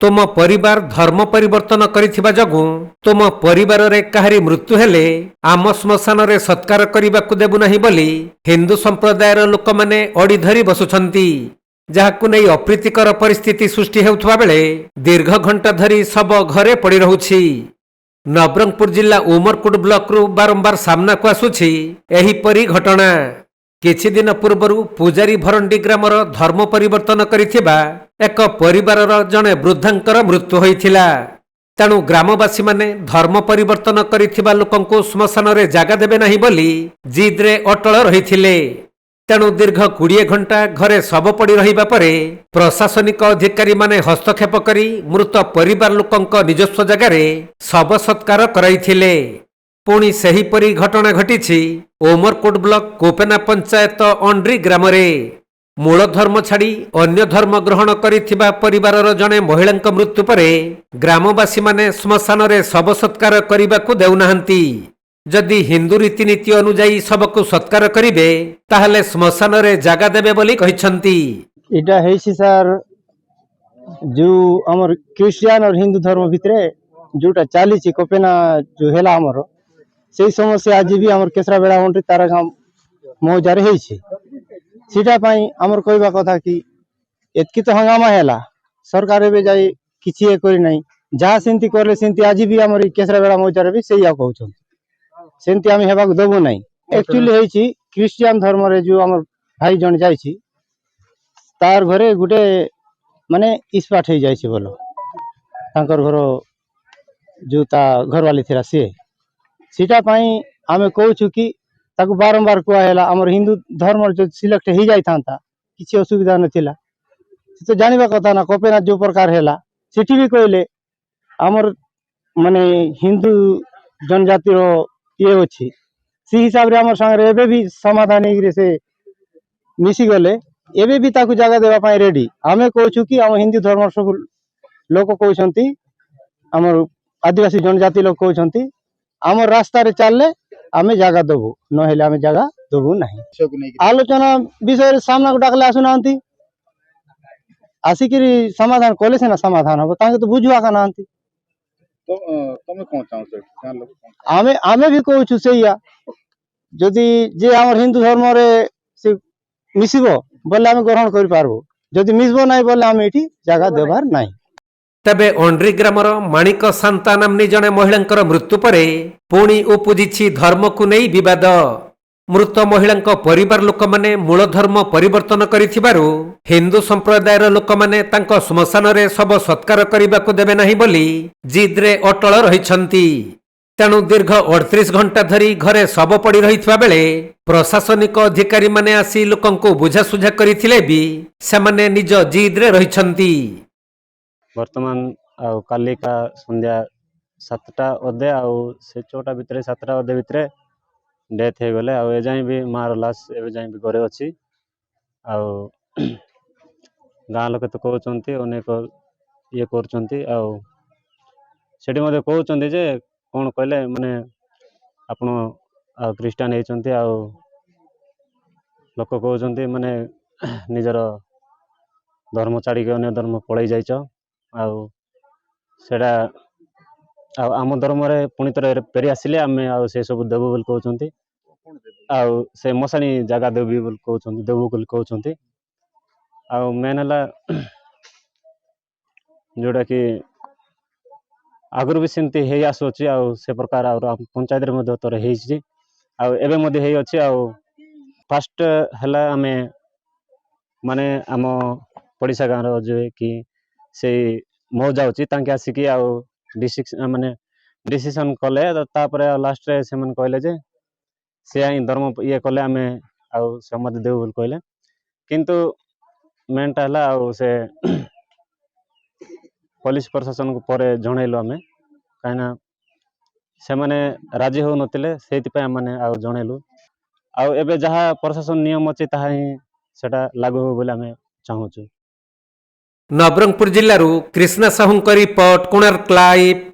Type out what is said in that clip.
तुम परिवार धर्म परिवर्तन करिथिबा जगु तुम परिवार रे काहारी मृत्यु हेले आम श्मशान रे सत्कार करने देबु नाही बोली हिंदू संप्रदायर लोक माने अड़ी धरी बसुछंती। जहाकु नै अप्रीतिकर परिस्थिति सृष्टि हेउथबा बेले दीर्घ घंटा धरी सब घरे पड़ी रहुछि। नवरंगपुर जिला उमरकोट ब्लॉक रु बारंबार सामना को आसुछि एहिपरि घटना। किछि दिन पूर्वरु पूजारी भरंडी ग्रामर धर्म परिवर्तन करिथिबा एक परिवारर जणे वृद्धांकर मृत्यु होइथिला। तेणु ग्रामवासी माने धर्म परिवर्तन करिथिबा लोकंकु श्मशान रे जागा देबे नाही बोली जिद रे अटल रहिथिले। तेणु दीर्घ 20 घंटा घरे शव पड़ी रहिबा परे प्रशासनिक अधिकारी माने हस्तक्षेप करी मृत परिवार लोकंक निजस्व जगारे शव सत्कार कराइथिले। पुणी सेहीपरि घटना घटिछि उमरकोट ब्लॉक कोपेना पंचायत अंड्री ग्राम रे। मूल धर्म छाड़ी अन्य धर्म ग्रहण करिथिबा परिवारर जणे महिलांक मृत्यु परे ग्रामवासी माने श्मशान रे शव सत्कार करिबाकू देउनाहांती। जदि हिंदू रीतिनीति अनुजाई सबको सत्कार करिवे ताहले श्मशान रे जागा देबे बोली कहिसंती। इटा हेछि सर जो हमर क्रिश्चियन और हिंदू धर्म भितरे जोटा चालीछि कोपेना जो हेला हमर सेही समस्या आज भी हमर केसरा बेड़ा मंत्री तारा गाम मौजारे हेछि। सीटा पई हमर कहबा कथा कि एतकी तो हंगामा हेला सरकार एबे जाई किछि ए करि नै जहा सेंती करले सेंती आज भी हमर केसरा बेड़ा मौजारे भी सेही आ कहउछन सेंती आमी हेबाक देबो नै। एक्चुअली हेछि क्रिश्चियन धर्म रे जो हमर भाई जन जाईछि तार घरे गुटे माने इस्पाट हे जाईछि बोलो तांकर घर जो ता घरवाली थिरा सीटा पई आमे कहउछु कि ताकू बारंबार कुआ हेला हमर हिंदू धर्म जो सिलेक्ट हे जाई थांता किछि असुविधा नथिला तो जानिबा कथा ना कोपेना जो प्रकार हेला सिटी भी कहले हमर माने हिंदू जनजाति रो ये अछि सी हिसाब रे हमर संग एबे भी समाधान हे से मिसी गले एबे भी ताकू जगह देबा पई रेडी। आमे कहउछु कि हम हिंदू धर्म सब लोक कहउछंती हमर आदिवासी जनजाति लोक कहउछंती हमर रास्ता रे चलले आमे जगह देबो न हेले आमे जगह देबो नाही। आलोचना विषय रे सामना को डाकले आसुनांती आसिकिरी समाधान कोले से ना समाधान हो तांके तो बुझवा का नांती। तो तमे कोन चाहू आमे आमे भी कहउछु सेया जदि जे हमर हिंदू धर्म रे से मिसिबो बोले आमे ग्रहण करि पारबो जदि मिसबो नाही बोले आमे एठी जगह देबार नाही। तबे अंड्री ग्रामर माणिक सांता नामनी जणे महिलांकर मृत्यु परे पुणी उपुजिछि धर्म को नहीं विवाद। मृत महिलांक परिवार लोक माने मूल धर्म परिवर्तन करिथिबारु हिंदू संप्रदायर लोक माने तांको श्मशान रे सब सत्कार करिबाकू देबे नाही बोली जिद रे अटल रहिछंती। तेणु दीर्घ 38 घंटा धरी घरे शव पड़ी रहिथिबा बेले प्रशासनिक अधिकारी माने आसी लोकंको बुझासुझा करिथिले भी सेमाने निज जिद रे रहिछंती। वर्तमान आउ काली का संध्या 7टा अधे आउ से 6टा भितरे 7टा अधे भितरे डेथ हे गले आउ ए जाई भी मार लाश ए जाई भी घरे अछि। आउ गाँ लोक तो कहउचंती अनेक ये करचंती आउ सेठी मध्ये कहउचंती जे कोन कहले माने आपण क्रिश्चियन हेचंती आउ लोक कहउचंती माने निजर धर्म छाड़ी के अन्य धर्म पळै जाइछ आउ सेडा आम धर्म रे पुणी तर फेरी आसिले आमे आउ से सब देबो बोल कहउचंती आउ से मसानी जगह देबी बोल कहउचंती देबो बोल कहउचंती। आउ मेन हला जोडा कि आगुर भी सेंती हे आसुची आउ से प्रकार आउ पंचायत रे मध्ये तर हेछि आउ एबे मध्ये हे अछि। आउ फर्स्ट हला आमे माने आम पड़िसा गाँव रो जे कि से मौजा अछि तांके आसिकी आउ डिसिजन माने डिसीजन कले तापरे लास्ट रे से मन कहले जे से आई धर्म ये कले आमे आउ सम्मति देउ बोल कहले किंतु मेनटा हला आउ से पुलिस प्रशासन को परे जणैलो आमे काइना से माने राजी हो नथिले सेति पे माने आउ जणैलो आउ एबे जहा प्रशासन नियम अछि ताहा ही सेटा लागू हो बोले आमे चाहूछु। नवरंगपुर जिल्लारू कृष्णा साहुंक रिपोर्ट कोणार्क लाइव।